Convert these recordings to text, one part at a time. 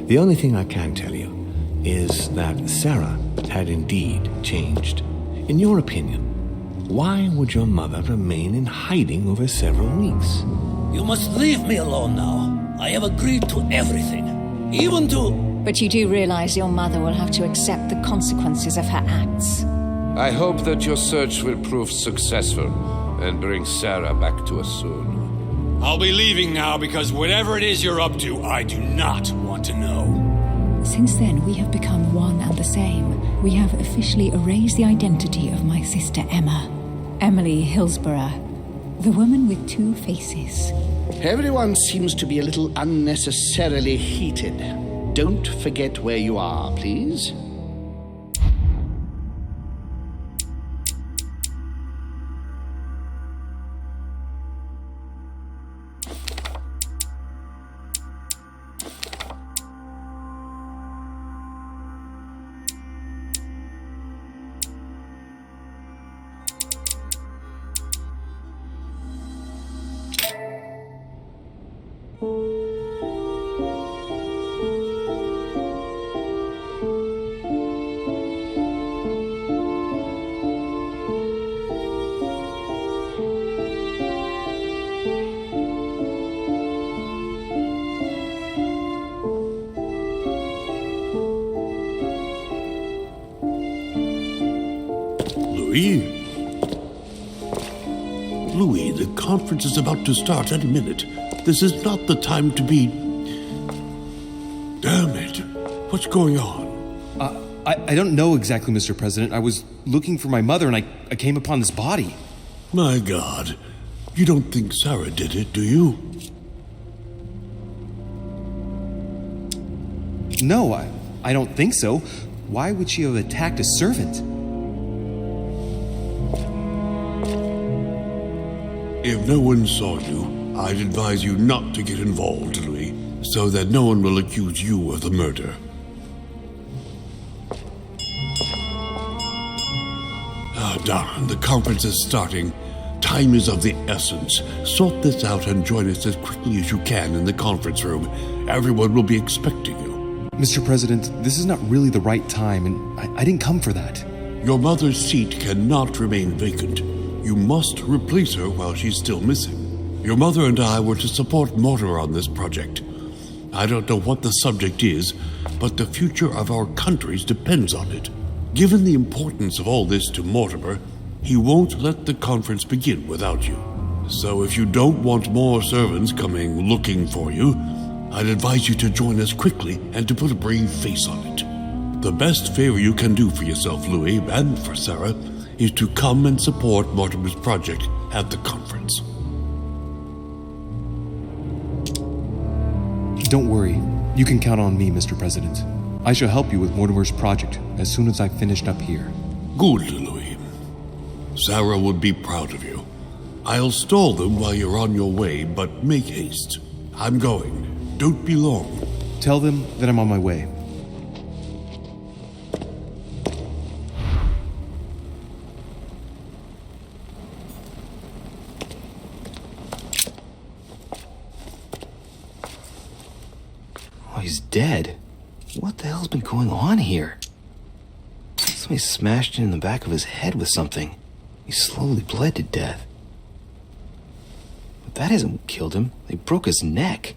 The only thing I can tell you is that Sarah had indeed changed. In your opinion, why would your mother remain in hiding over several weeks? You must leave me alone now. I have agreed to everything, even to... But you do realize your mother will have to accept the consequences of her acts. I hope that your search will prove successful and bring Sarah back to us soon. I'll be leaving now because whatever it is you're up to, I do not want to know. Since then, we have become one and the same. We have officially erased the identity of my sister Emma. Emily Hillsborough, the woman with two faces. Everyone seems to be a little unnecessarily heated. Don't forget where you are, please. Louis, the conference is about to start any minute. This is not the time to be... Damn it. What's going on? I don't know exactly, Mr. President. I was looking for my mother and I came upon this body. My God. You don't think Sarah did it, do you? No, I don't think so. Why would she have attacked a servant? If no one saw you, I'd advise you not to get involved, Louis, so that no one will accuse you of the murder. Darn, the conference is starting. Time is of the essence. Sort this out and join us as quickly as you can in the conference room. Everyone will be expecting you. Mr. President, this is not really the right time, and I didn't come for that. Your mother's seat cannot remain vacant. You must replace her while she's still missing. Your mother and I were to support Mortimer on this project. I don't know what the subject is, but the future of our countries depends on it. Given the importance of all this to Mortimer, he won't let the conference begin without you. So if you don't want more servants coming looking for you, I'd advise you to join us quickly and to put a brave face on it. The best favor you can do for yourself, Louis, and for Sarah, is to come and support Mortimer's project at the conference. Don't worry. You can count on me, Mr. President. I shall help you with Mortimer's project as soon as I've finished up here. Good, Louis. Sarah would be proud of you. I'll stall them while you're on your way, but make haste. I'm going. Don't be long. Tell them that I'm on my way. Oh, he's dead. What the hell's been going on here? Somebody smashed him in the back of his head with something. He slowly bled to death. But that isn't what killed him. They broke his neck.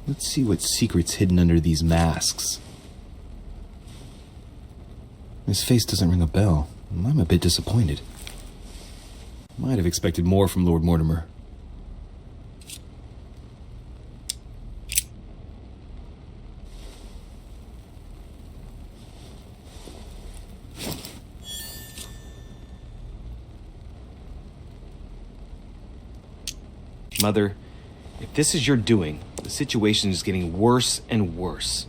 Let's see what secret's hidden under these masks. His face doesn't ring a bell. I'm a bit disappointed. Might have expected more from Lord Mortimer. Mother, if this is your doing, the situation is getting worse and worse.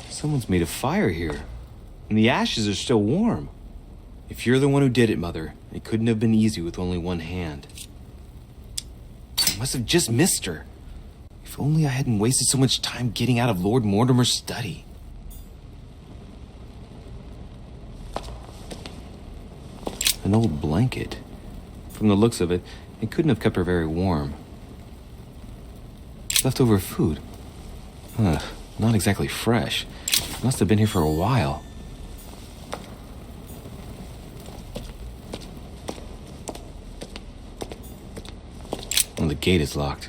Someone's made a fire here, and the ashes are still warm. If you're the one who did it, Mother, it couldn't have been easy with only one hand. I must have just missed her. If only I hadn't wasted so much time getting out of Lord Mortimer's study. An old blanket. From the looks of it, it couldn't have kept her very warm. Leftover food. Ugh, not exactly fresh. Must have been here for a while. Well, the gate is locked.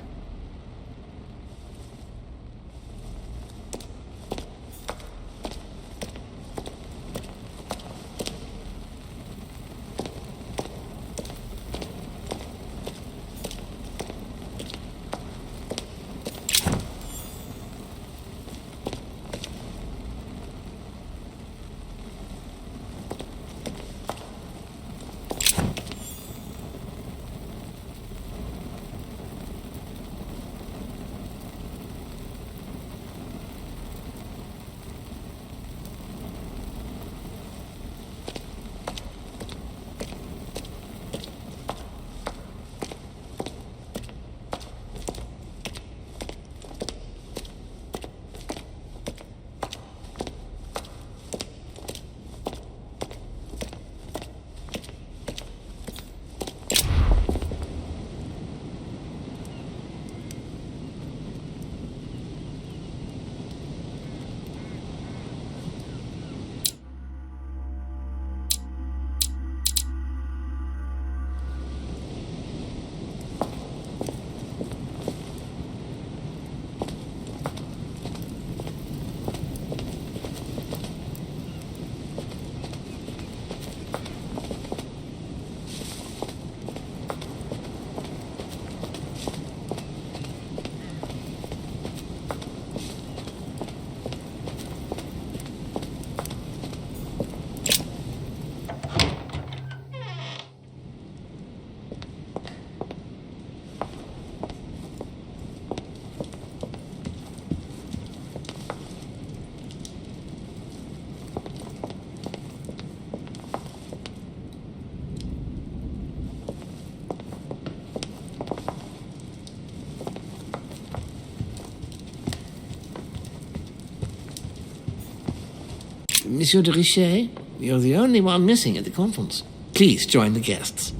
Monsieur de Richet, you're the only one missing at the conference. Please join the guests.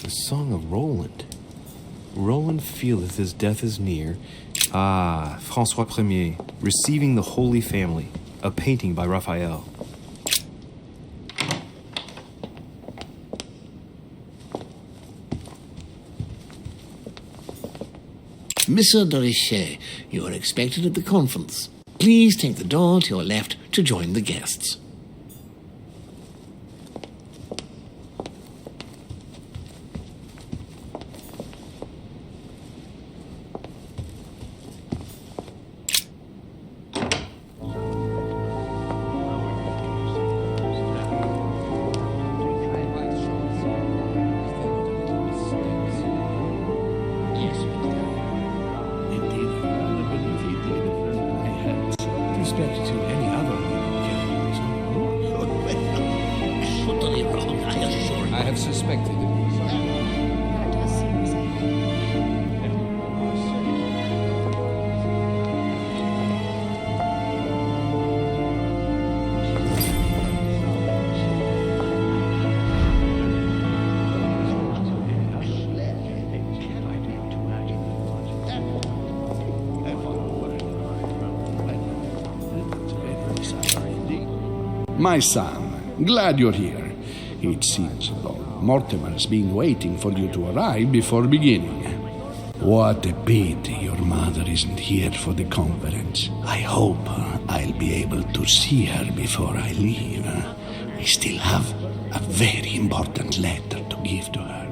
The Song of Roland. Roland feeleth his death is near. Ah, François Ier, Receiving the Holy Family, a painting by Raphael. Monsieur de Richet, you are expected at the conference. Please take the door to your left to join the guests. I have suspected it. That does seem safe. My son, glad you're here. It seems Lord Mortimer's been waiting for you to arrive before beginning. What a pity your mother isn't here for the conference. I hope I'll be able to see her before I leave. I still have a very important letter to give to her.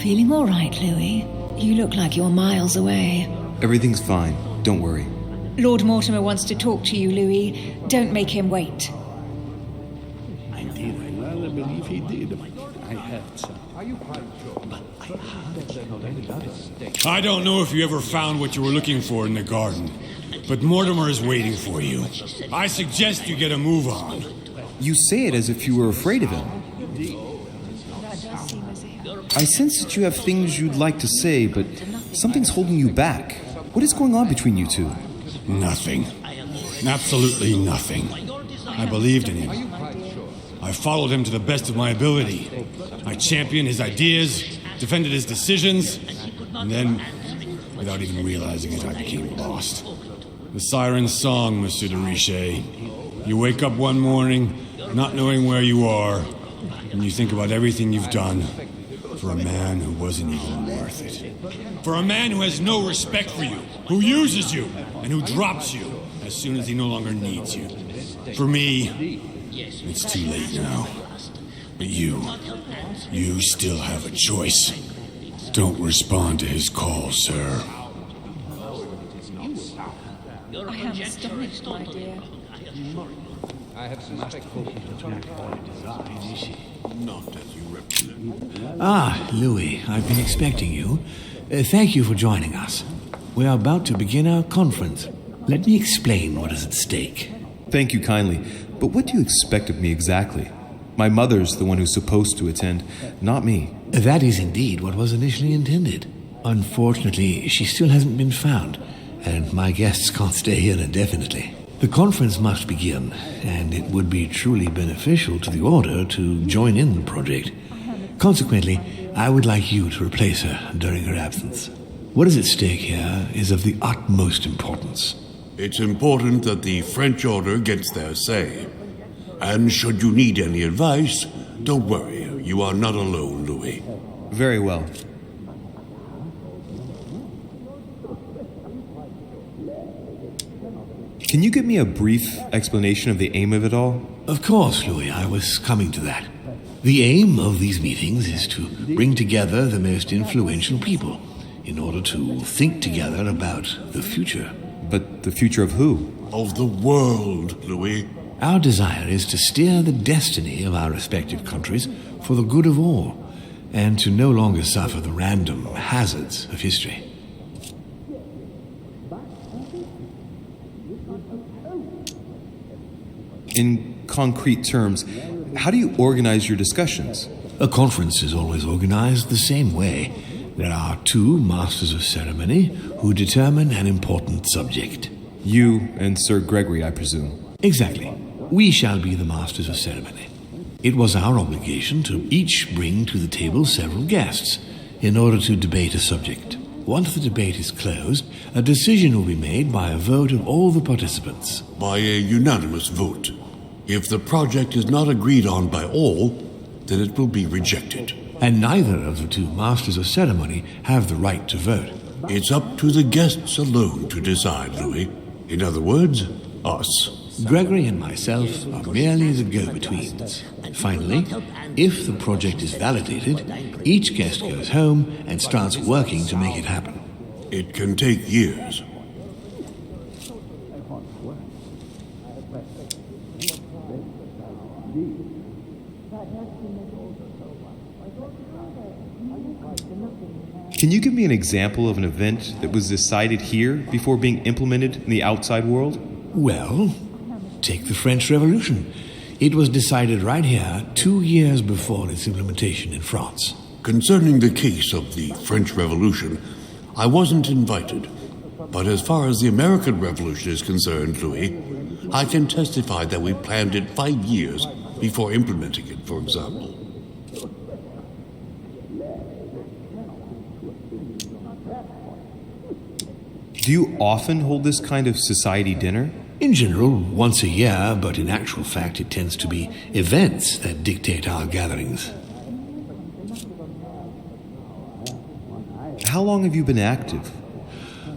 Feeling all right, Louis? You look like you're miles away. Everything's fine. Don't worry. Lord Mortimer wants to talk to you, Louis. Don't make him wait. I did. I rather believe he did. I had some. But I had. I don't know if you ever found what you were looking for in the garden, but Mortimer is waiting for you. I suggest you get a move on. You say it as if you were afraid of him. I sense that you have things you'd like to say, but something's holding you back. What is going on between you two? Nothing. Absolutely nothing. I believed in him. I followed him to the best of my ability. I championed his ideas, defended his decisions, and then, without even realizing it, I became lost. The siren's song, Monsieur de Richet. You wake up one morning, not knowing where you are, and you think about everything you've done for a man who wasn't even worth it. For a man who has no respect for you, who uses you, and who drops you as soon as he no longer needs you. For me, it's too late now. But you still have a choice. Don't respond to his call, sir. I am astonished, my dear. Ah, Louis, I've been expecting you. Thank you for joining us. We are about to begin our conference. Let me explain what is at stake. Thank you kindly, but what do you expect of me exactly? My mother's the one who's supposed to attend, not me. That is indeed what was initially intended. Unfortunately, she still hasn't been found, and my guests can't stay here indefinitely. The conference must begin, and it would be truly beneficial to the Order to join in the project. Consequently, I would like you to replace her during her absence. What is at stake here is of the utmost importance. It's important that the French Order gets their say. And should you need any advice, don't worry. You are not alone, Louis. Very well. Can you give me a brief explanation of the aim of it all? Of course, Louis, I was coming to that. The aim of these meetings is to bring together the most influential people in order to think together about the future. But the future of who? Of the world, Louis. Our desire is to steer the destiny of our respective countries for the good of all, and to no longer suffer the random hazards of history. In concrete terms, how do you organize your discussions? A conference is always organized the same way. There are two masters of ceremony who determine an important subject. You and Sir Gregory, I presume. Exactly. We shall be the masters of ceremony. It was our obligation to each bring to the table several guests in order to debate a subject. Once the debate is closed, a decision will be made by a vote of all the participants. By a unanimous vote. If the project is not agreed on by all, then it will be rejected. And neither of the two masters of ceremony have the right to vote. It's up to the guests alone to decide, Louis. In other words, us. Gregory and myself are merely the go-betweens. Finally, if the project is validated, each guest goes home and starts working to make it happen. It can take years. Can you give me an example of an event that was decided here before being implemented in the outside world? Well, take the French Revolution. It was decided right here 2 years before its implementation in France. Concerning the case of the French Revolution, I wasn't invited. But as far as the American Revolution is concerned, Louis, I can testify that we planned it 5 years before implementing it, for example. Do you often hold this kind of society dinner? In general, once a year, but in actual fact it tends to be events that dictate our gatherings. How long have you been active?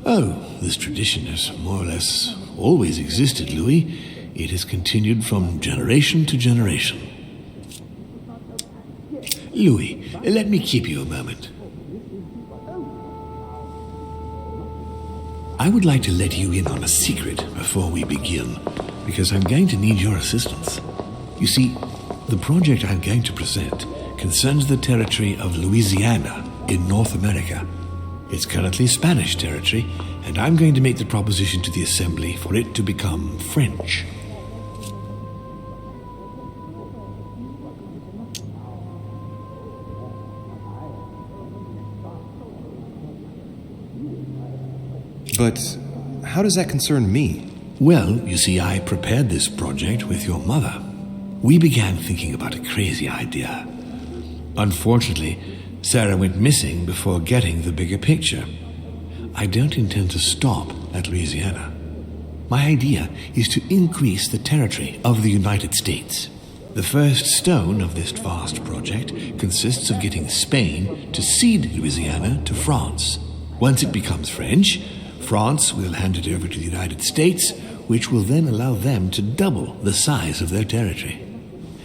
Oh, this tradition has more or less always existed, Louis. It has continued from generation to generation. Louis, let me keep you a moment. I would like to let you in on a secret before we begin, because I'm going to need your assistance. You see, the project I'm going to present concerns the territory of Louisiana in North America. It's currently Spanish territory, and I'm going to make the proposition to the Assembly for it to become French. But how does that concern me? Well, you see, I prepared this project with your mother. We began thinking about a crazy idea. Unfortunately, Sarah went missing before getting the bigger picture. I don't intend to stop at Louisiana. My idea is to increase the territory of the United States. The first stone of this vast project consists of getting Spain to cede Louisiana to France. Once it becomes French, France will hand it over to the United States, which will then allow them to double the size of their territory.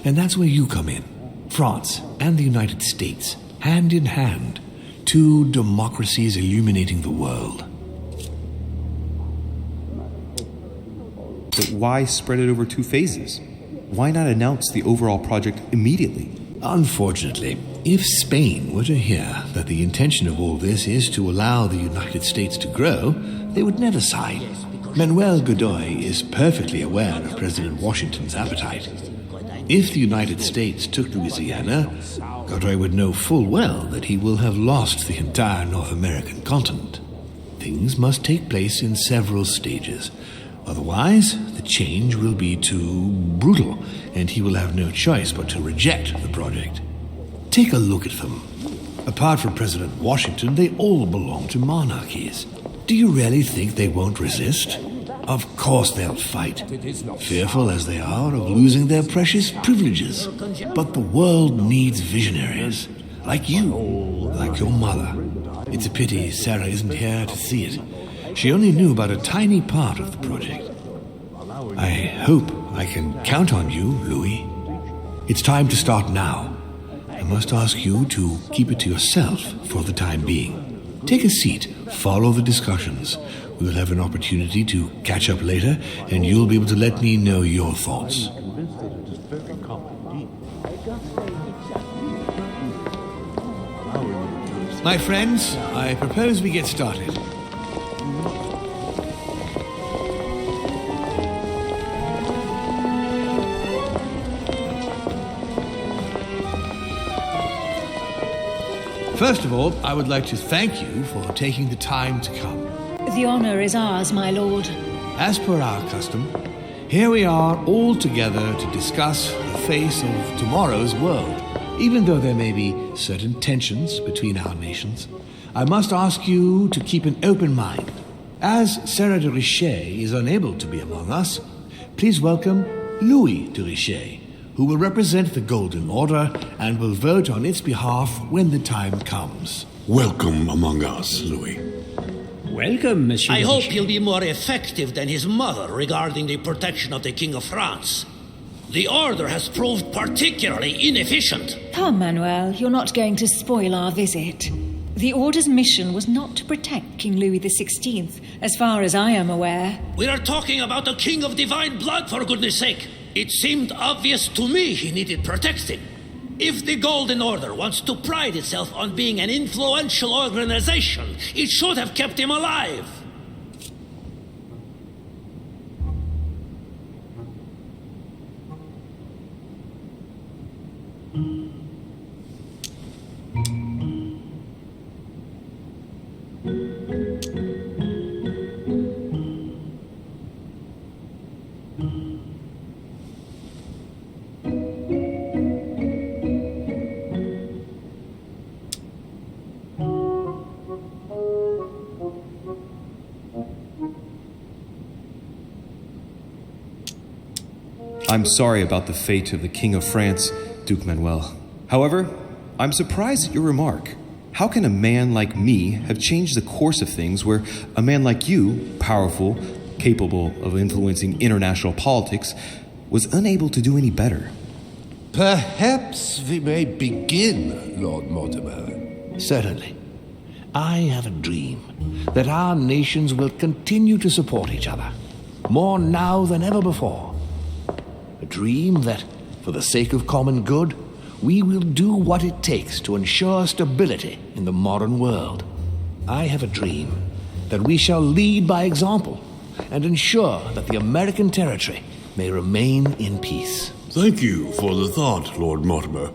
And that's where you come in. France and the United States, hand in hand, two democracies illuminating the world. But why spread it over 2 phases? Why not announce the overall project immediately? Unfortunately, if Spain were to hear that the intention of all this is to allow the United States to grow, they would never sign. Manuel Godoy is perfectly aware of President Washington's appetite. If the United States took Louisiana, Godoy would know full well that he will have lost the entire North American continent. Things must take place in several stages. Otherwise, the change will be too brutal, and he will have no choice but to reject the project. Take a look at them. Apart from President Washington, they all belong to monarchies. Do you really think they won't resist? Of course they'll fight, fearful as they are of losing their precious privileges. But the world needs visionaries, like you, like your mother. It's a pity Sarah isn't here to see it. She only knew about a tiny part of the project. I hope I can count on you, Louis. It's time to start now. I must ask you to keep it to yourself for the time being. Take a seat, follow the discussions. We'll have an opportunity to catch up later, and you'll be able to let me know your thoughts. My friends, I propose we get started. First of all, I would like to thank you for taking the time to come. The honor is ours, my lord. As per our custom, here we are all together to discuss the face of tomorrow's world. Even though there may be certain tensions between our nations, I must ask you to keep an open mind. As Sarah de Richet is unable to be among us, please welcome Louis de Richet, who will represent the Golden Order and will vote on its behalf when the time comes. Welcome among us, Louis. Welcome, Monsieur. I hope he'll be more effective than his mother regarding the protection of the King of France. The Order has proved particularly inefficient. Come, Manuel, you're not going to spoil our visit. The Order's mission was not to protect King Louis XVI, as far as I am aware. We are talking about a king of divine blood, for goodness sake. It seemed obvious to me he needed protecting. If the Golden Order wants to pride itself on being an influential organization, it should have kept him alive. I'm sorry about the fate of the King of France, Duke Manuel. However, I'm surprised at your remark. How can a man like me have changed the course of things where a man like you, powerful, capable of influencing international politics, was unable to do any better? Perhaps we may begin, Lord Mortimer. Certainly. I have a dream that our nations will continue to support each other, more now than ever before. A dream that, for the sake of common good, we will do what it takes to ensure stability in the modern world. I have a dream that we shall lead by example and ensure that the American territory may remain in peace. Thank you for the thought, Lord Mortimer,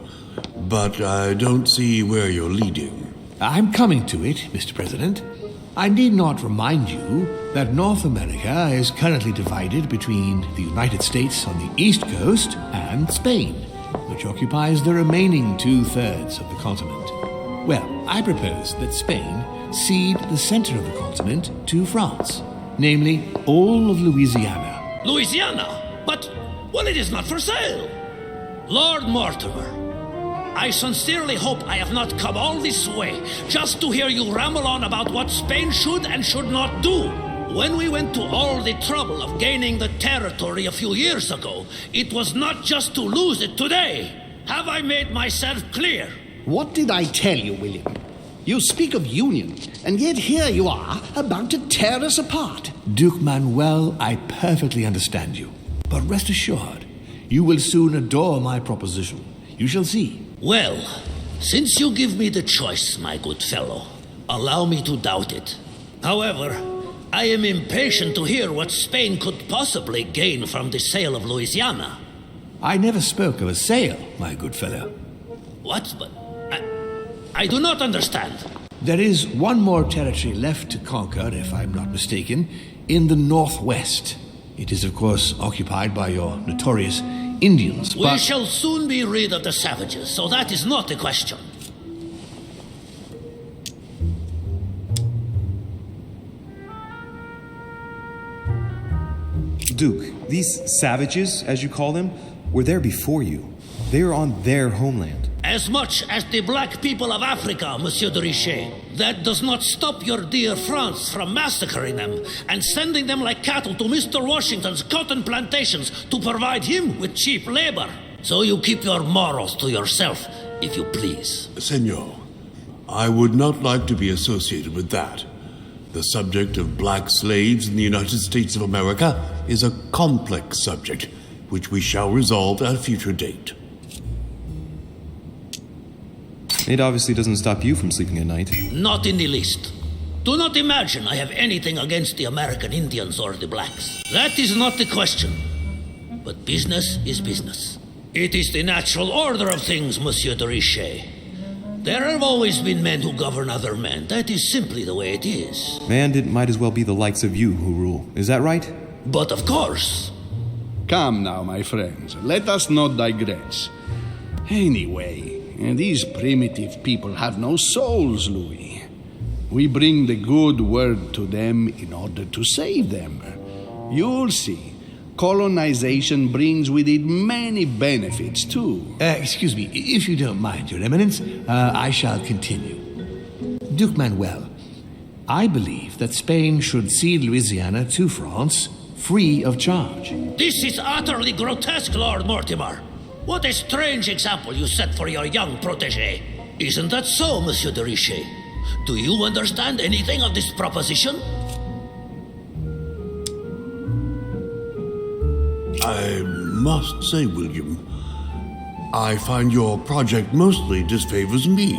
but I don't see where you're leading. I'm coming to it, Mr. President. I need not remind you that North America is currently divided between the United States on the east coast and Spain, which occupies the remaining 2/3 of the continent. Well, I propose that Spain cede the center of the continent to France, namely all of Louisiana. Louisiana? But, well, it is not for sale. Lord Mortimer, I sincerely hope I have not come all this way just to hear you ramble on about what Spain should and should not do. When we went to all the trouble of gaining the territory a few years ago, it was not just to lose it today. Have I made myself clear? What did I tell you, William? You speak of union, and yet here you are, about to tear us apart. Duke Manuel, I perfectly understand you. But rest assured, you will soon adore my proposition. You shall see. Well, since you give me the choice, my good fellow, allow me to doubt it. However, I am impatient to hear what Spain could possibly gain from the sale of Louisiana. I never spoke of a sale, my good fellow. What? But I do not understand. There is one more territory left to conquer, if I'm not mistaken, in the northwest. It is, of course, occupied by your notorious Indians, but... We shall soon be rid of the savages, so that is not a question. Duke, these savages, as you call them, were there before you. They are on their homeland. As much as the black people of Africa, Monsieur de Richet. That does not stop your dear France from massacring them and sending them like cattle to Mr. Washington's cotton plantations to provide him with cheap labor. So you keep your morals to yourself, if you please. Senor, I would not like to be associated with that. The subject of black slaves in the United States of America is a complex subject, which we shall resolve at a future date. It obviously doesn't stop you from sleeping at night. Not in the least. Do not imagine I have anything against the American Indians or the blacks. That is not the question. But business is business. It is the natural order of things, Monsieur de Richet. There have always been men who govern other men. That is simply the way it is. And it might as well be the likes of you who rule. Is that right? But of course. Come now, my friends. Let us not digress. Anyway, these primitive people have no souls, Louis. We bring the good word to them in order to save them. You'll see. Colonization brings with it many benefits, too. Excuse me, if you don't mind, Your Eminence, I shall continue. Duke Manuel, I believe that Spain should cede Louisiana to France free of charge. This is utterly grotesque, Lord Mortimer. What a strange example you set for your young protégé. Isn't that so, Monsieur de Richet? Do you understand anything of this proposition? I must say, William, I find your project mostly disfavors me.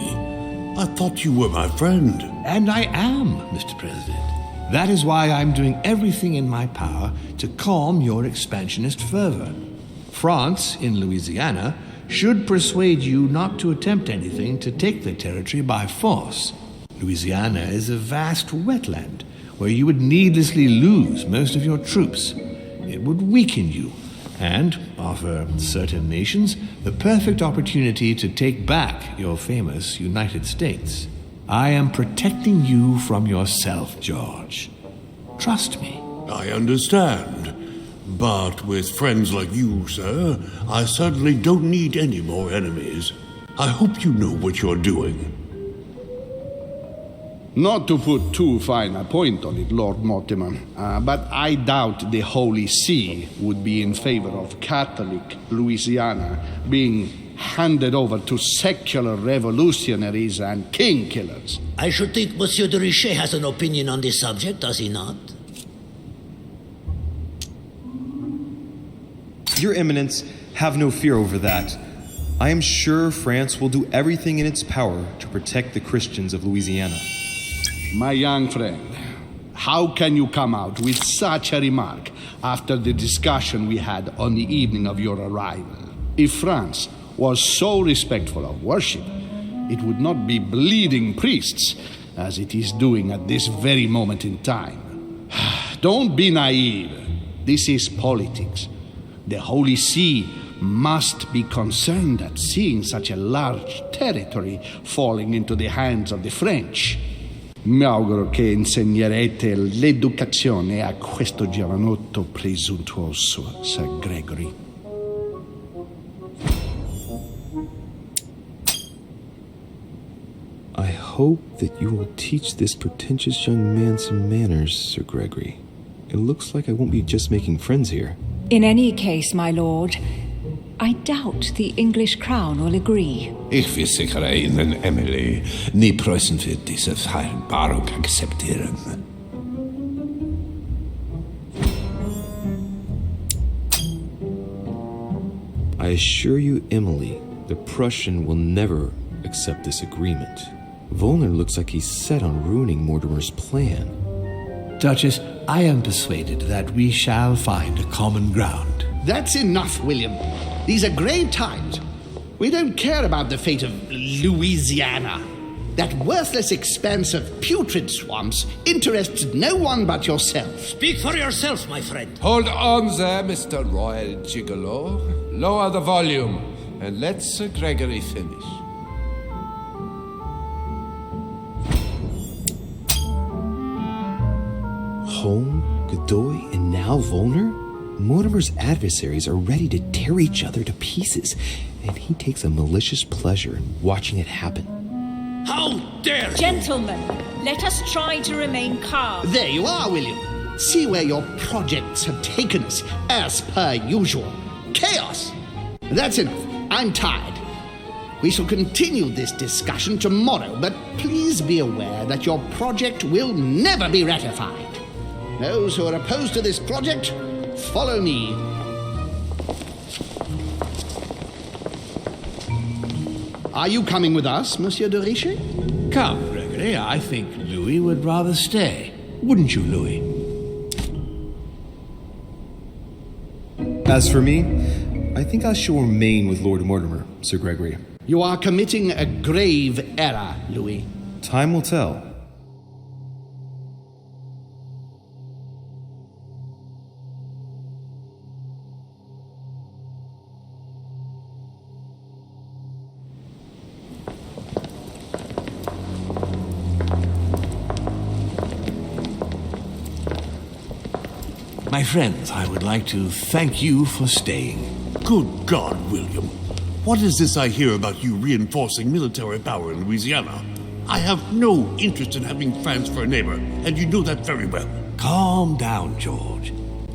I thought you were my friend. And I am, Mr. President. That is why I'm doing everything in my power to calm your expansionist fervor. France, in Louisiana, should persuade you not to attempt anything to take the territory by force. Louisiana is a vast wetland where you would needlessly lose most of your troops. It would weaken you and offer certain nations the perfect opportunity to take back your famous United States. I am protecting you from yourself, George. Trust me. I understand. But with friends like you, sir, I certainly don't need any more enemies. I hope you know what you're doing. Not to put too fine a point on it, Lord Mortimer, but I doubt the Holy See would be in favor of Catholic Louisiana being handed over to secular revolutionaries and king killers. I should think Monsieur de Richet has an opinion on this subject, does he not? Your Eminence, have no fear over that. I am sure France will do everything in its power to protect the Christians of Louisiana. My young friend, how can you come out with such a remark after the discussion we had on the evening of your arrival? If France was so respectful of worship, it would not be bleeding priests, as it is doing at this very moment in time. Don't be naive. This is politics. The Holy See must be concerned at seeing such a large territory falling into the hands of the French. Mi auguro che insegnerete l'educazione a questo giovanotto presuntuoso, Sir Gregory. I hope that you will teach this pretentious young man some manners, Sir Gregory. It looks like I won't be just making friends here. In any case, my lord, I doubt the English crown will agree. Ich versichere Ihnen, Emily, nie Preußen wird diese Vereinbarung akzeptieren. I assure you, Emily, the Prussian will never accept this agreement. Volner looks like he's set on ruining Mortimer's plan. Duchess, I am persuaded that we shall find a common ground. That's enough, William. These are grave times. We don't care about the fate of Louisiana. That worthless expanse of putrid swamps interests no one but yourself. Speak for yourself, my friend. Hold on there, Mr. Royal Gigolo. Lower the volume and let Sir Gregory finish. Holm, Godoy, and now Volner? Mortimer's adversaries are ready to tear each other to pieces, and he takes a malicious pleasure in watching it happen. How dare you! Gentlemen, let us try to remain calm. There you are, William. See where your projects have taken us, as per usual. Chaos! That's enough. I'm tired. We shall continue this discussion tomorrow, but please be aware that your project will never be ratified. Those who are opposed to this project, follow me. Are you coming with us, Monsieur de Richet? Come, Gregory, I think Louis would rather stay. Wouldn't you, Louis? As for me, I think I shall remain with Lord Mortimer, Sir Gregory. You are committing a grave error, Louis. Time will tell. My friends, I would like to thank you for staying. Good God, William. What is this I hear about you reinforcing military power in Louisiana? I have no interest in having France for a neighbor, and you know that very well. Calm down, George.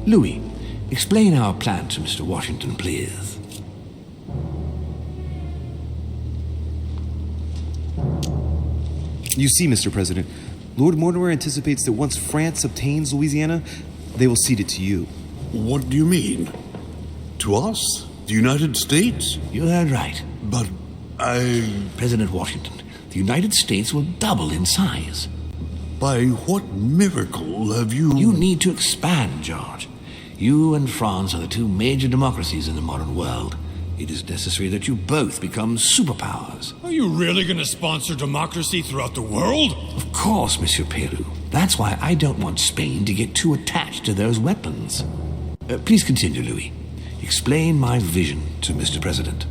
Louis, explain our plan to Mr. Washington, please. You see, Mr. President, Lord Mortimer anticipates that once France obtains Louisiana, they will cede it to you. What do you mean? To us? The United States? You heard right. But President Washington, the United States will double in size. By what miracle have you... You need to expand, George. You and France are the two major democracies in the modern world. It is necessary that you both become superpowers. Are you really going to sponsor democracy throughout the world? Of course, Monsieur Peru. That's why I don't want Spain to get too attached to those weapons. Please continue, Louis. Explain my vision to Mr. President.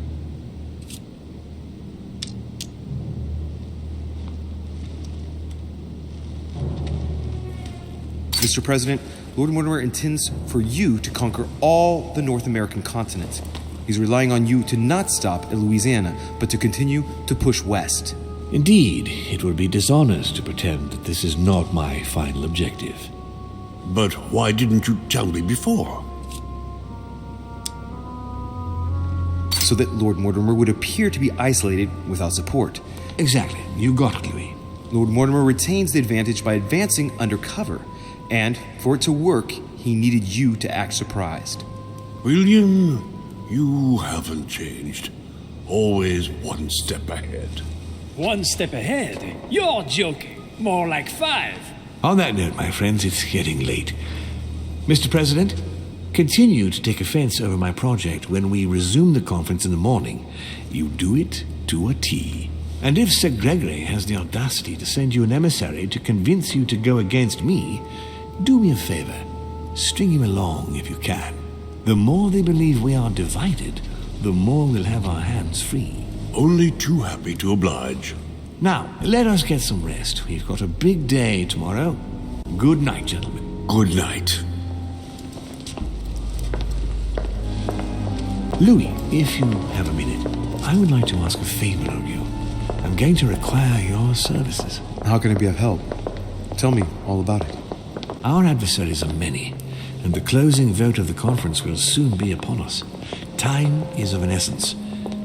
Mr. President, Lord Mortimer intends for you to conquer all the North American continent. He's relying on you to not stop at Louisiana, but to continue to push west. Indeed, it would be dishonest to pretend that this is not my final objective. But why didn't you tell me before? So that Lord Mortimer would appear to be isolated without support. Exactly. You got it, Louis. Lord Mortimer retains the advantage by advancing undercover. And for it to work, he needed you to act surprised. William, you haven't changed. Always one step ahead. One step ahead? You're joking. More like 5. On that note, my friends, it's getting late. Mr. President, continue to take offense over my project when we resume the conference in the morning. You do it to a T. And if Sir Gregory has the audacity to send you an emissary to convince you to go against me, do me a favor. String him along if you can. The more they believe we are divided, the more we'll have our hands free. Only too happy to oblige. Now, let us get some rest. We've got a big day tomorrow. Good night, gentlemen. Good night. Louis, if you have a minute, I would like to ask a favor of you. I'm going to require your services. How can I be of help? Tell me all about it. Our adversaries are many, and the closing vote of the conference will soon be upon us. Time is of an essence,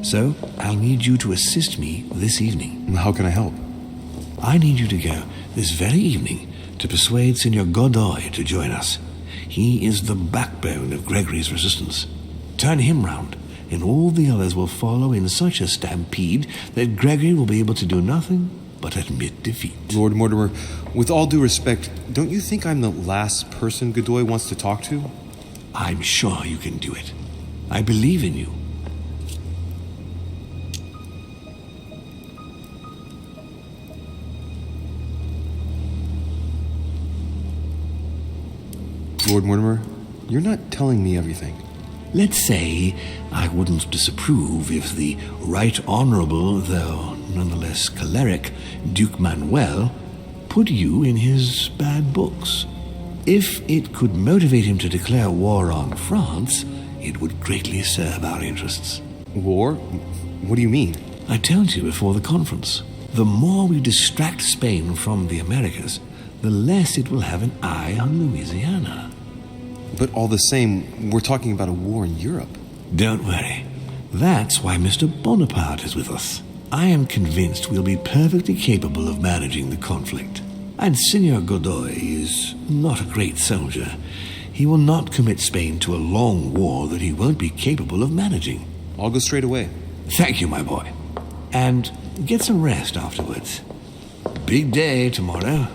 so I'll need you to assist me this evening. How can I help? I need you to go this very evening to persuade Signor Godoy to join us. He is the backbone of Gregory's resistance. Turn him round, and all the others will follow in such a stampede that Gregory will be able to do nothing but admit defeat. Lord Mortimer, with all due respect, don't you think I'm the last person Godoy wants to talk to? I'm sure you can do it. I believe in you. Lord Mortimer, you're not telling me everything. Let's say I wouldn't disapprove if the Right Honourable, though nonetheless choleric, Duke Manuel put you in his bad books. If it could motivate him to declare war on France, it would greatly serve our interests. War? What do you mean? I told you before the conference. The more we distract Spain from the Americas, the less it will have an eye on Louisiana. But all the same, we're talking about a war in Europe. Don't worry. That's why Mr. Bonaparte is with us. I am convinced we'll be perfectly capable of managing the conflict. And Signor Godoy is not a great soldier. He will not commit Spain to a long war that he won't be capable of managing. I'll go straight away. Thank you, my boy. And get some rest afterwards. Big day tomorrow.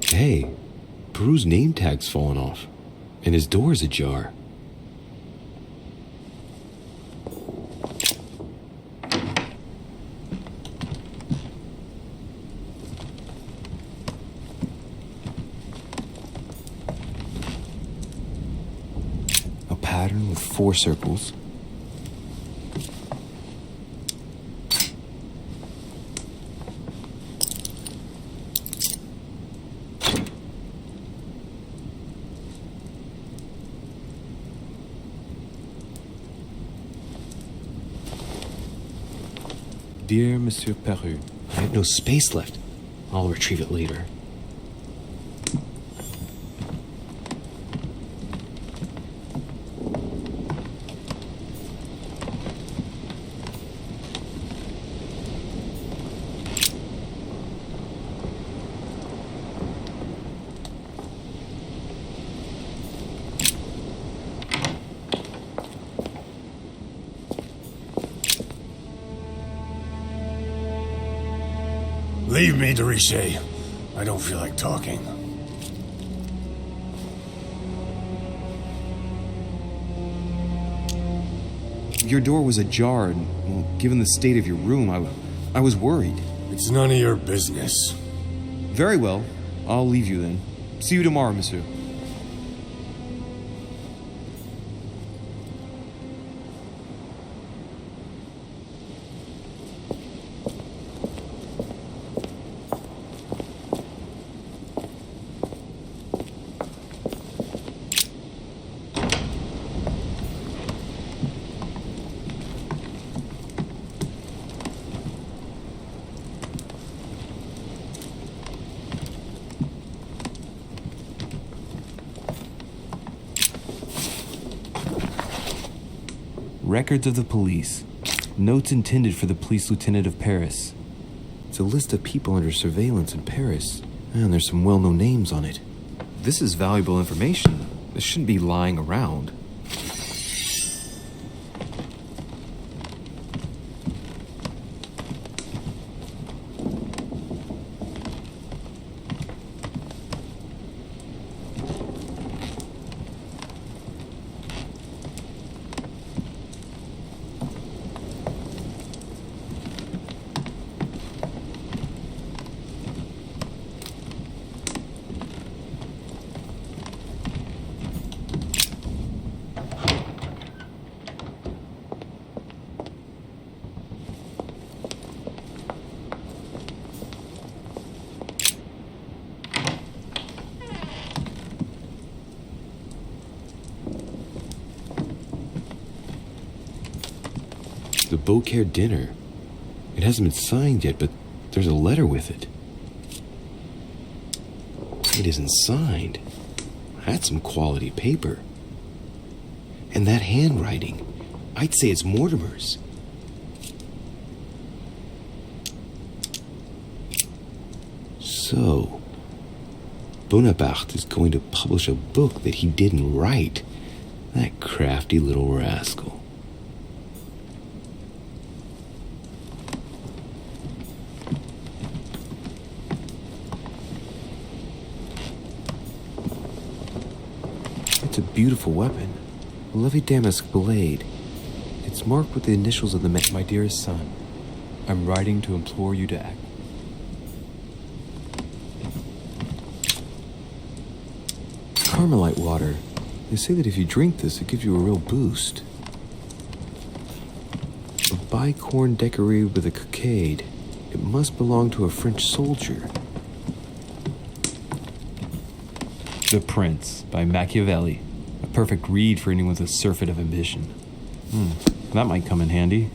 Hey, Peru's name tag's fallen off, and his door's ajar. A pattern with 4 circles. Dear Monsieur Peru, I have no space left. I'll retrieve it later. Leave me, de Richet. I don't feel like talking. Your door was ajar, and, well, given the state of your room, I was worried. It's none of your business. Very well. I'll leave you then. See you tomorrow, monsieur. Records of the police. Notes intended for the police lieutenant of Paris. It's a list of people under surveillance in Paris. And there's some well-known names on it. This is valuable information. This shouldn't be lying around. The Beaucaire dinner. It hasn't been signed yet, but there's a letter with it. It isn't signed. That's some quality paper. And that handwriting, I'd say it's Mortimer's. So, Bonaparte is going to publish a book that he didn't write. That crafty little rascal. It's a beautiful weapon. A lovely damask blade. It's marked with the initials of the man. My dearest son, I'm writing to implore you to act. Carmelite water. They say that if you drink this, it gives you a real boost. A bicorn decorated with a cockade. It must belong to a French soldier. The Prince by Machiavelli. A perfect read for anyone with a surfeit of ambition. That might come in handy.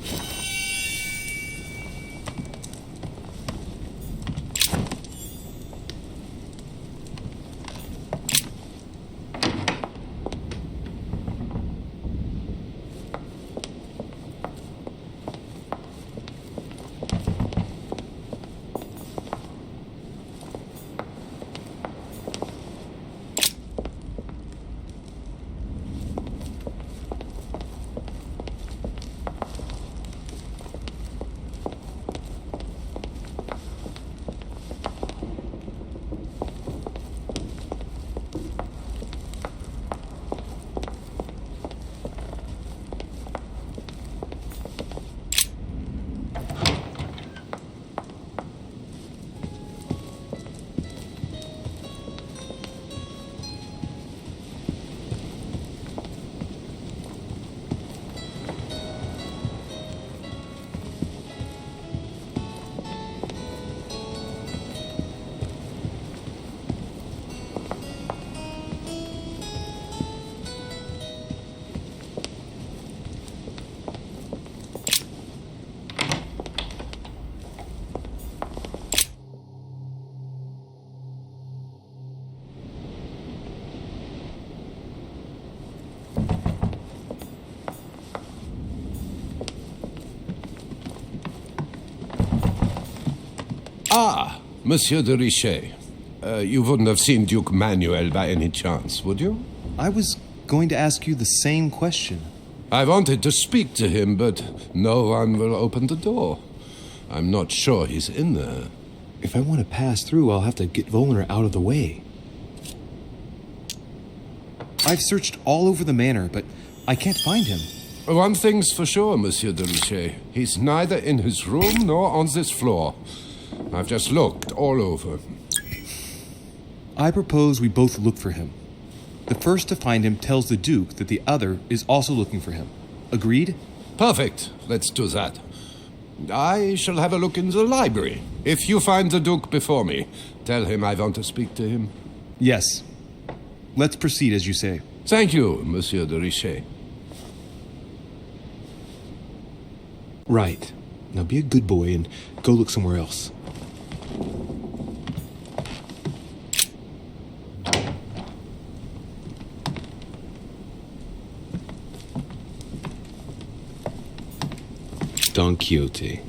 Ah, Monsieur de Richet. You wouldn't have seen Duke Manuel by any chance, would you? I was going to ask you the same question. I wanted to speak to him, but no one will open the door. I'm not sure he's in there. If I want to pass through, I'll have to get Volner out of the way. I've searched all over the manor, but I can't find him. One thing's for sure, Monsieur de Richet. He's neither in his room nor on this floor. I've just looked all over. I propose we both look for him. The first to find him tells the Duke that the other is also looking for him. Agreed? Perfect. Let's do that. I shall have a look in the library. If you find the Duke before me, tell him I want to speak to him. Yes. Let's proceed as you say. Thank you, Monsieur de Richet. Right. Now be a good boy and go look somewhere else. Don Quixote.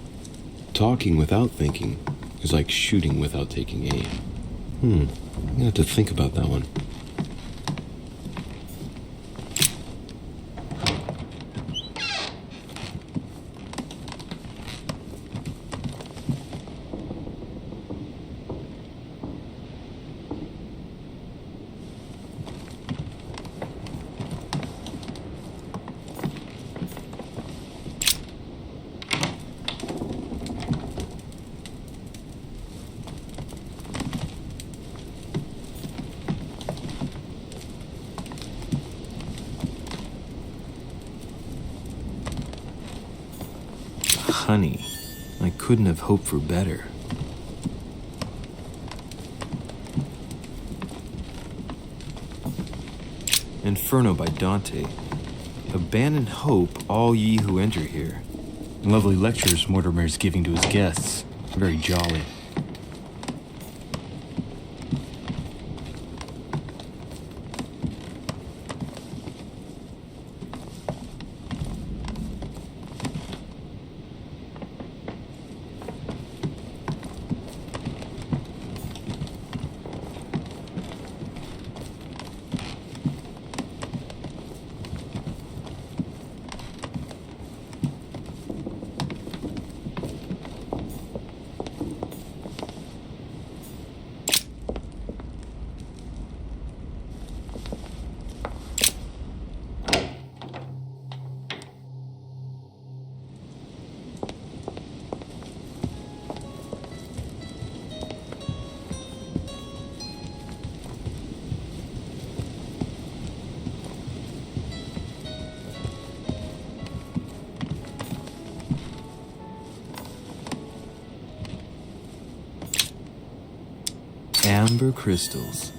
Talking without thinking is like shooting without taking aim. I'm gonna have to think about that one. Honey, I couldn't have hoped for better. Inferno by Dante. Abandon hope, all ye who enter here. Lovely lectures Mortimer's giving to his guests. Very jolly. Amber crystals.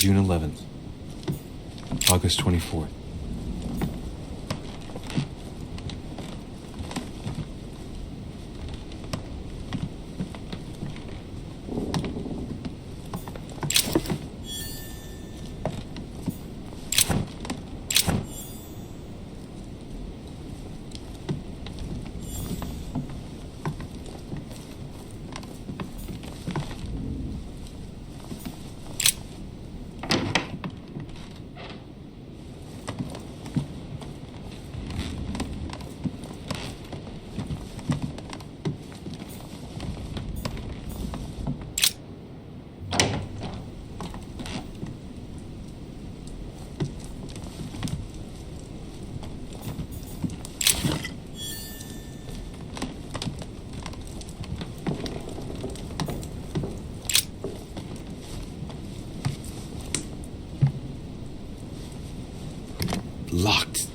June 11th. August 24th. Locked.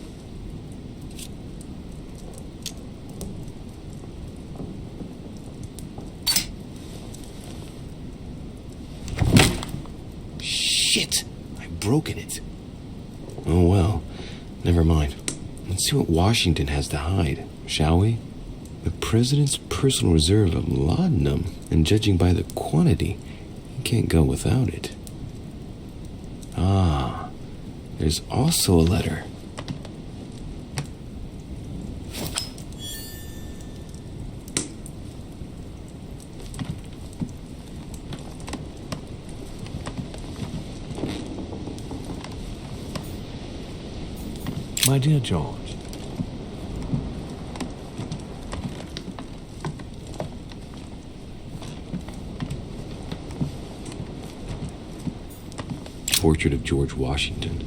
Shit! I've broken it. Oh well. Never mind. Let's see what Washington has to hide, shall we? The president's personal reserve of laudanum, and judging by the quantity, he can't go without it. Ah, there's also a letter. My dear George, Portrait of George Washington.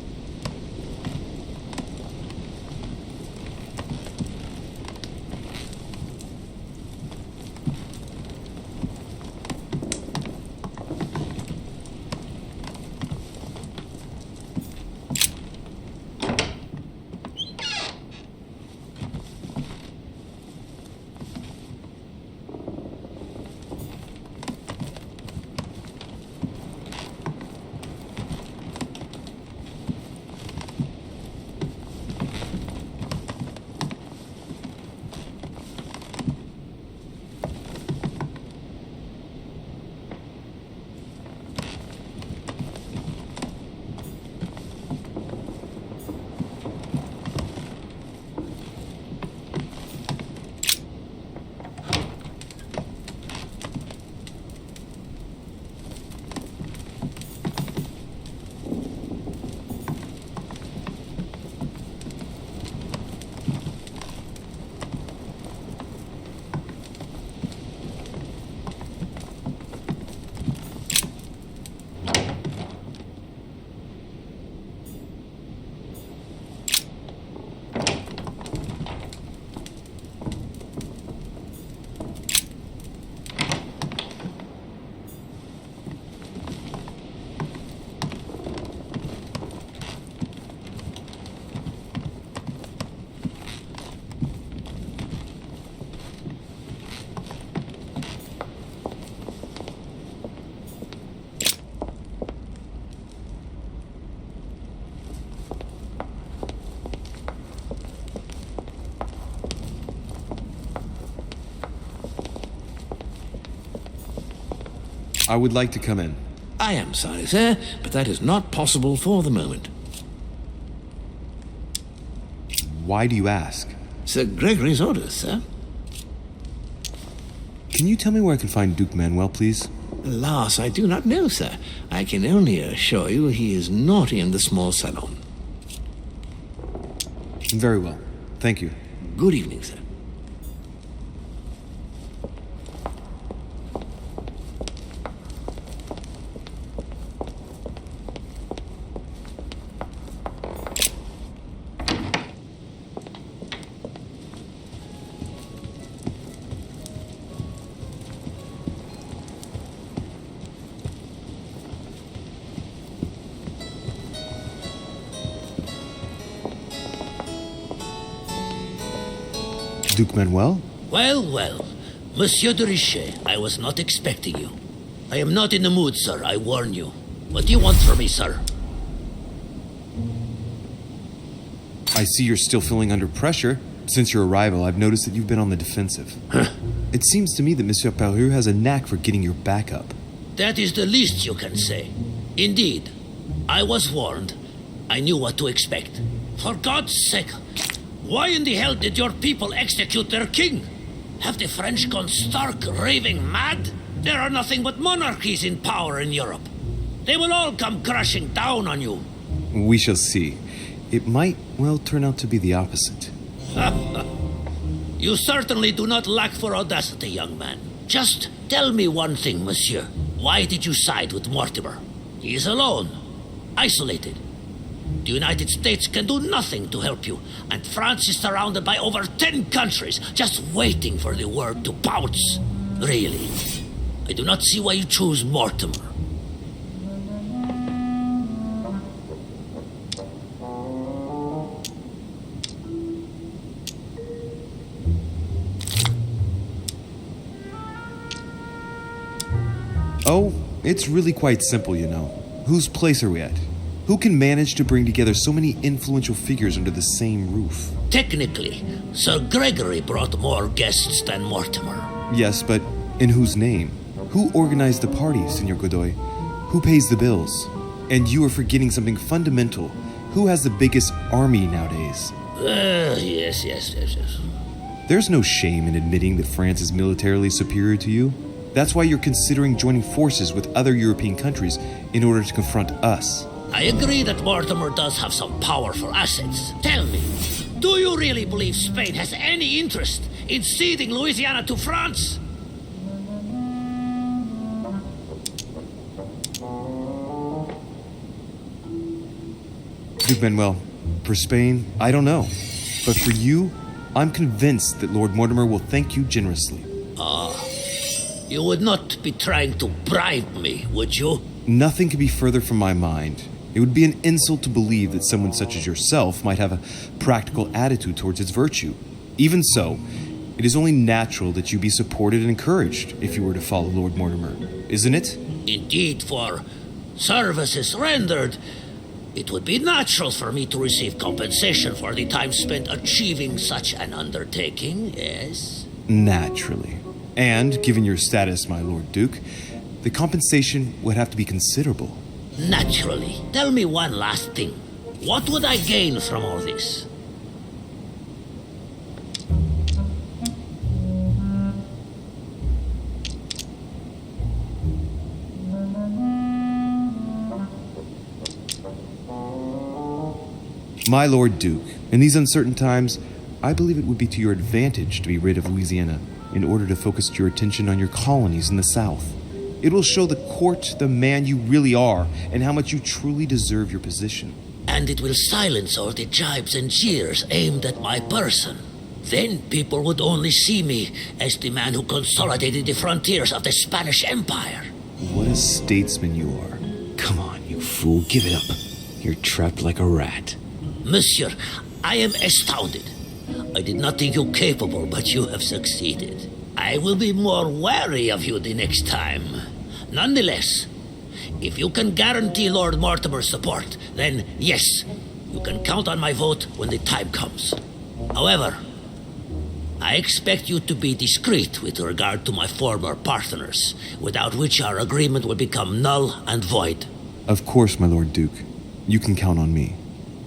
I would like to come in. I am sorry, sir, but that is not possible for the moment. Why do you ask? Sir Gregory's orders, sir. Can you tell me where I can find Duke Manuel, please? Alas, I do not know, sir. I can only assure you he is not in the small salon. Very well. Thank you. Good evening, sir. Duke Manuel? Well, well. Monsieur de Richet, I was not expecting you. I am not in the mood, sir, I warn you. What do you want from me, sir? I see you're still feeling under pressure. Since your arrival, I've noticed that you've been on the defensive. It seems to me that Monsieur Peru has a knack for getting your back up. That is the least you can say. Indeed, I was warned. I knew what to expect. For God's sake, why in the hell did your people execute their king? Have the French gone stark raving mad? There are nothing but monarchies in power in Europe. They will all come crashing down on you. We shall see. It might, well, turn out to be the opposite. You certainly do not lack for audacity, young man. Just tell me one thing, monsieur. Why did you side with Mortimer? He is alone, isolated. The United States can do nothing to help you, and France is surrounded by over 10 countries just waiting for the word to pounce. Really, I do not see why you choose Mortimer. Oh, it's really quite simple, you know. Whose place are we at? Who can manage to bring together so many influential figures under the same roof? Technically, Sir Gregory brought more guests than Mortimer. Yes, but in whose name? Who organized the party, Senor Godoy? Who pays the bills? And you are forgetting something fundamental. Who has the biggest army nowadays? Yes. There's no shame in admitting that France is militarily superior to you. That's why you're considering joining forces with other European countries in order to confront us. I agree that Mortimer does have some powerful assets. Tell me, do you really believe Spain has any interest in ceding Louisiana to France? Duke Manuel, for Spain, I don't know. But for you, I'm convinced that Lord Mortimer will thank you generously. You would not be trying to bribe me, would you? Nothing could be further from my mind. It would be an insult to believe that someone such as yourself might have a practical attitude towards its virtue. Even so, it is only natural that you be supported and encouraged if you were to follow Lord Mortimer, isn't it? Indeed, for services rendered, it would be natural for me to receive compensation for the time spent achieving such an undertaking, yes? Naturally. And, given your status, my Lord Duke, the compensation would have to be considerable. Naturally. Tell me one last thing. What would I gain from all this? My Lord Duke, in these uncertain times, I believe it would be to your advantage to be rid of Louisiana in order to focus your attention on your colonies in the south. It will show the court the man you really are and how much you truly deserve your position. And it will silence all the jibes and jeers aimed at my person. Then people would only see me as the man who consolidated the frontiers of the Spanish Empire. What a statesman you are. Come on, you fool, give it up. You're trapped like a rat. Monsieur, I am astounded. I did not think you capable, but you have succeeded. I will be more wary of you the next time. Nonetheless, if you can guarantee Lord Mortimer's support, then yes, you can count on my vote when the time comes. However, I expect you to be discreet with regard to my former partners, without which our agreement will become null and void. Of course, my Lord Duke. You can count on me.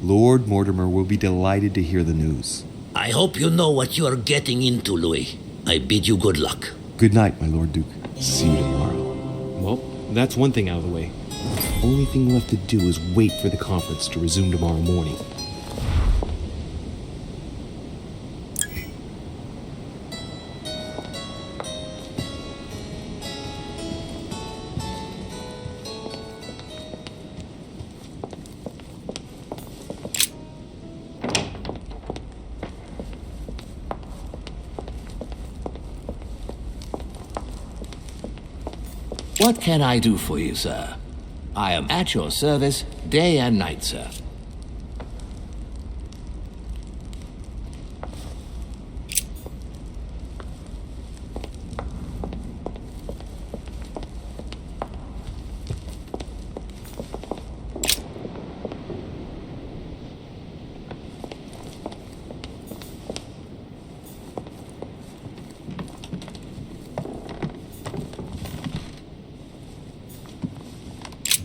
Lord Mortimer will be delighted to hear the news. I hope you know what you are getting into, Louis. I bid you good luck. Good night, my Lord Duke. See you tomorrow. Well, that's one thing out of the way. Only thing left to do is wait for the conference to resume tomorrow morning. What can I do for you, sir? I am at your service day and night, sir.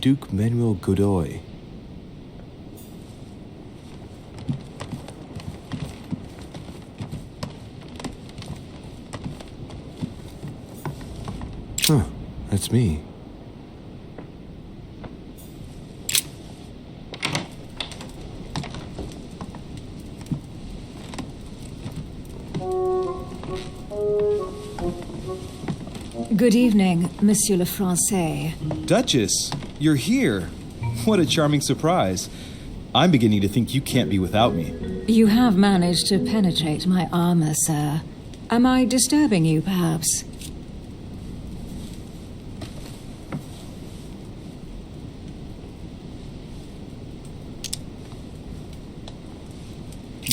Duke Manuel Godoy. Huh, that's me. Good evening, Monsieur le Français. Duchess, you're here. What a charming surprise. I'm beginning to think you can't be without me. You have managed to penetrate my armor, sir. Am I disturbing you, perhaps?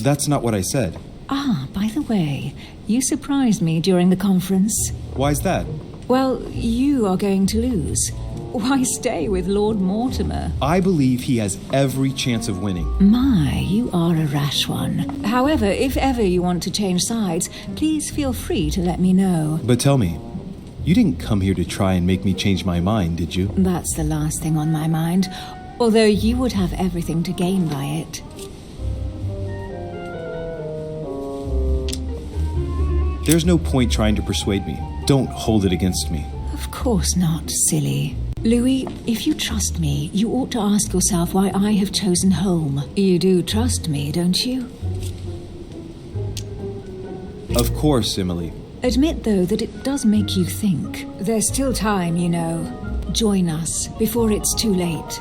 That's not what I said. Ah, by the way, you surprised me during the conference. Why's that? Well, you are going to lose. Why stay with Lord Mortimer? I believe he has every chance of winning. My, you are a rash one. However, if ever you want to change sides, please feel free to let me know. But tell me, you didn't come here to try and make me change my mind, did you? That's the last thing on my mind, although you would have everything to gain by it. There's no point trying to persuade me. Don't hold it against me. Of course not, silly. Louis, if you trust me, you ought to ask yourself why I have chosen home. You do trust me, don't you? Of course, Emily. Admit, though, that it does make you think. There's still time, you know. Join us before it's too late.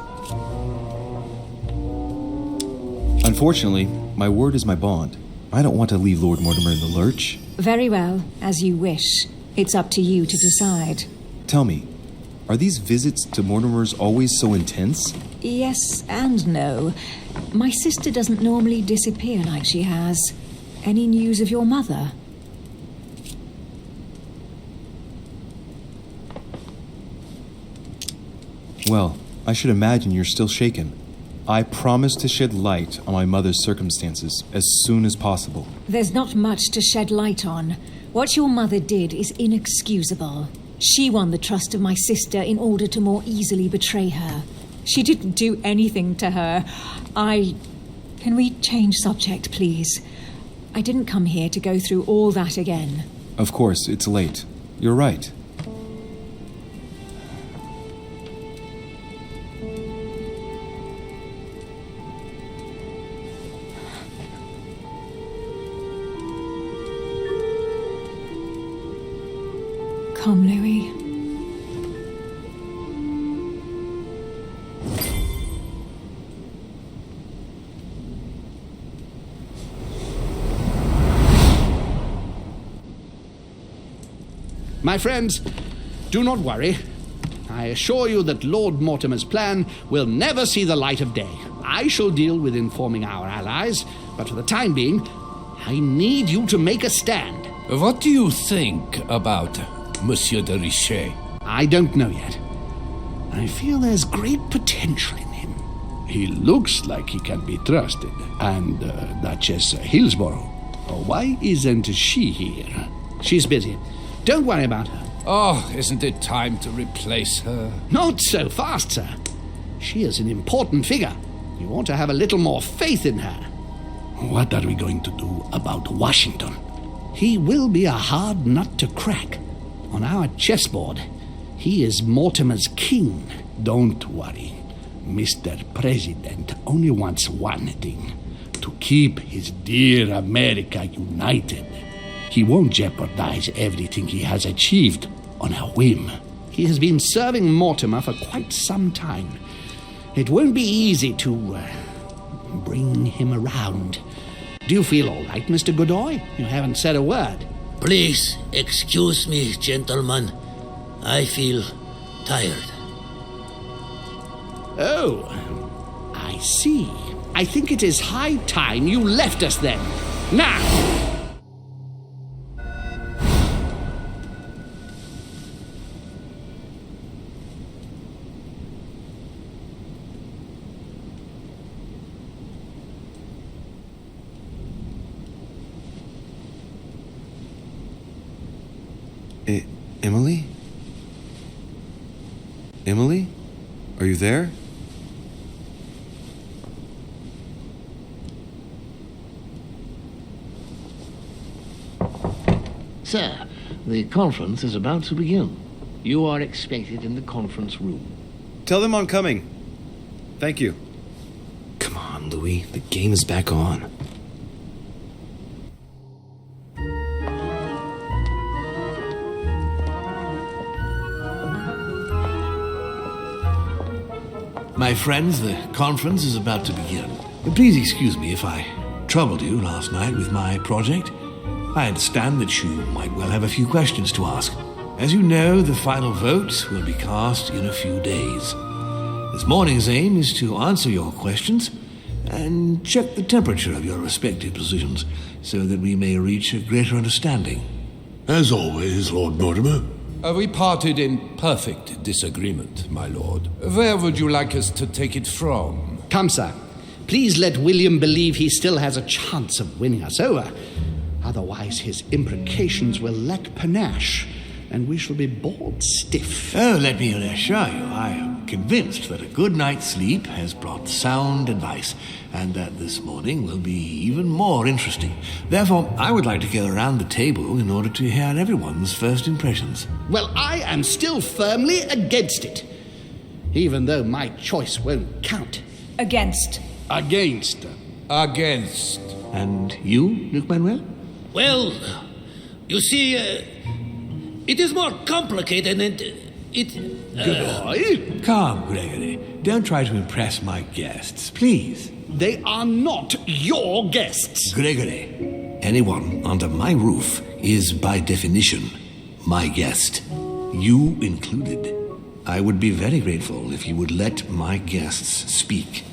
Unfortunately, my word is my bond. I don't want to leave Lord Mortimer in the lurch. Very well, as you wish. It's up to you to decide. Tell me, are these visits to Mortimer's always so intense? Yes and no. My sister doesn't normally disappear like she has. Any news of your mother? Well, I should imagine you're still shaken. I promise to shed light on my mother's circumstances as soon as possible. There's not much to shed light on. What your mother did is inexcusable. She won the trust of my sister in order to more easily betray her. She didn't do anything to her. Can we change subject, please? I didn't come here to go through all that again. Of course, it's late. You're right. Come, Louis. My friends, do not worry. I assure you that Lord Mortimer's plan will never see the light of day. I shall deal with informing our allies, but for the time being, I need you to make a stand. What do you think about Monsieur de Richet? I don't know yet. I feel there's great potential in him. He looks like he can be trusted. And Duchess Hillsborough. Why isn't she here? She's busy. Don't worry about her. Oh, isn't it time to replace her? Not so fast, sir. She is an important figure. You ought to have a little more faith in her. What are we going to do about Washington? He will be a hard nut to crack. On our chessboard, he is Mortimer's king. Don't worry. Mr. President only wants one thing: to keep his dear America united. He won't jeopardize everything he has achieved on a whim. He has been serving Mortimer for quite some time. It won't be easy to bring him around. Do you feel all right, Mr. Godoy? You haven't said a word. Please excuse me, gentlemen. I feel tired. Oh, I see. I think it is high time you left us then. Now! Emily? Emily? Are you there? Sir, the conference is about to begin. You are expected in the conference room. Tell them I'm coming. Thank you. Come on, Louis. The game is back on. My friends, the conference is about to begin. Please excuse me if I troubled you last night with my project. I understand that you might well have a few questions to ask. As you know, the final vote will be cast in a few days. This morning's aim is to answer your questions and check the temperature of your respective positions so that we may reach a greater understanding. As always, Lord Mortimer. We parted in perfect disagreement, my lord. Where would you like us to take it from? Come, sir. Please let William believe he still has a chance of winning us over. Otherwise, his imprecations will lack panache, and we shall be bored stiff. Oh, let me reassure you, I am convinced that a good night's sleep has brought sound advice, and that this morning will be even more interesting. Therefore, I would like to go around the table in order to hear everyone's first impressions. Well, I am still firmly against it, even though my choice won't count. Against. Against. Against. And you, Duke Manuel? Well, you see, it is more complicated and Goodbye. Calm, Gregory. Don't try to impress my guests, please. They are not your guests. Gregory, anyone under my roof is by definition my guest. You included. I would be very grateful if you would let my guests speak.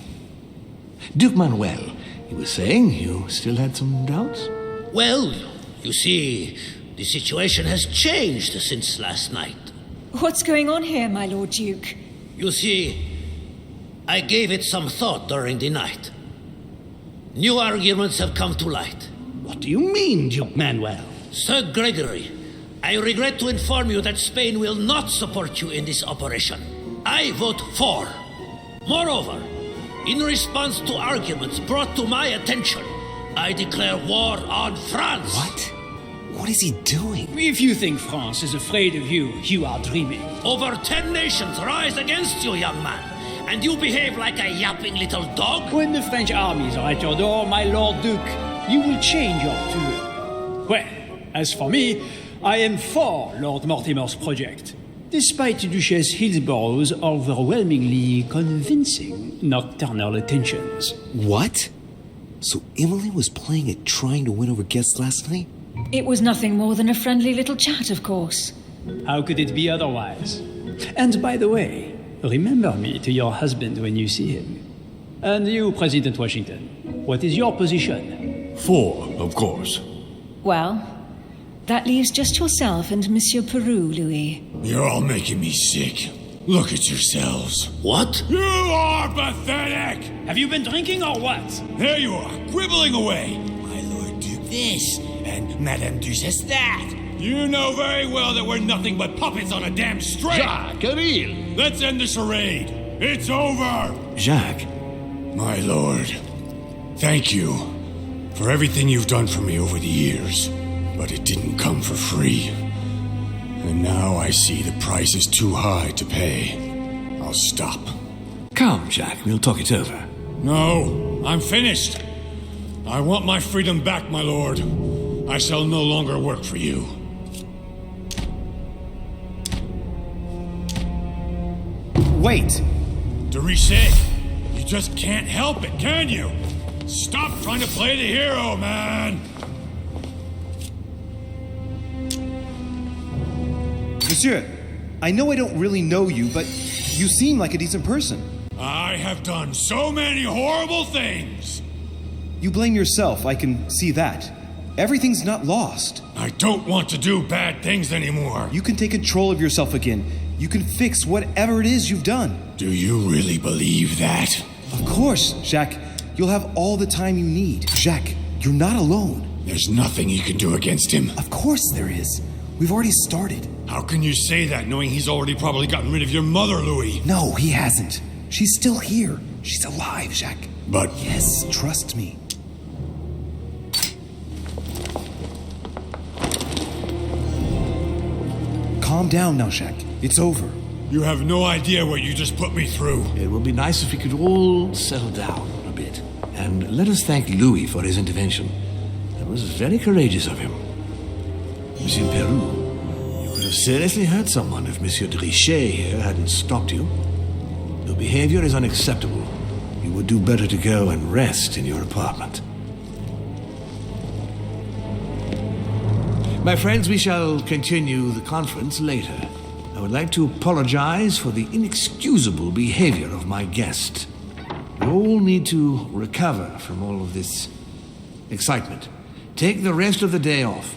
Duke Manuel, you were saying you still had some doubts? Well, you see, the situation has changed since last night. What's going on here, my Lord Duke? You see, I gave it some thought during the night. New arguments have come to light. What do you mean, Duke Manuel? Sir Gregory, I regret to inform you that Spain will not support you in this operation. I vote for. Moreover, in response to arguments brought to my attention, I declare war on France. What? What is he doing? If you think France is afraid of you, you are dreaming. Over 10 nations rise against you, young man, and you behave like a yapping little dog? When the French armies are at your door, my Lord Duke, you will change your tune. Well, as for me, I am for Lord Mortimer's project, despite Duchess Hillsborough's overwhelmingly convincing nocturnal attentions. What? So Emily was playing at trying to win over guests last night? It was nothing more than a friendly little chat, of course. How could it be otherwise? And by the way, remember me to your husband when you see him. And you, President Washington, what is your position? For, of course. Well, that leaves just yourself and Monsieur Peru, Louis. You're all making me sick. Look at yourselves. What? You are pathetic! Have you been drinking or what? There you are, quibbling away. My Lord Duke this, and Madame Duchess that. You know very well that we're nothing but puppets on a damn string. Jacques, Ariel. Let's end the charade. It's over. Jacques. My lord, thank you for everything you've done for me over the years. But it didn't come for free. And now I see the price is too high to pay. I'll stop. Come, Jacques, we'll talk it over. No, I'm finished. I want my freedom back, my lord. I shall no longer work for you. Wait! De Richet, you just can't help it, can you? Stop trying to play the hero, man! Monsieur, I know I don't really know you, but you seem like a decent person. I have done so many horrible things! You blame yourself, I can see that. Everything's not lost. I don't want to do bad things anymore. You can take control of yourself again. You can fix whatever it is you've done. Do you really believe that? Of course, Jacques. You'll have all the time you need. Jacques, you're not alone. There's nothing you can do against him. Of course there is. We've already started. How can you say that, knowing he's already probably gotten rid of your mother, Louis? No, he hasn't. She's still here. She's alive, Jacques. But... Yes, trust me. Calm down now, Jacques. It's over. You have no idea what you just put me through. It would be nice if we could all settle down a bit. And let us thank Louis for his intervention. It was very courageous of him. Monsieur Peru, you could have seriously hurt someone if Monsieur de Richet here hadn't stopped you. Your behavior is unacceptable. You would do better to go and rest in your apartment. My friends, we shall continue the conference later. I would like to apologize for the inexcusable behavior of my guest. We all need to recover from all of this excitement. Take the rest of the day off.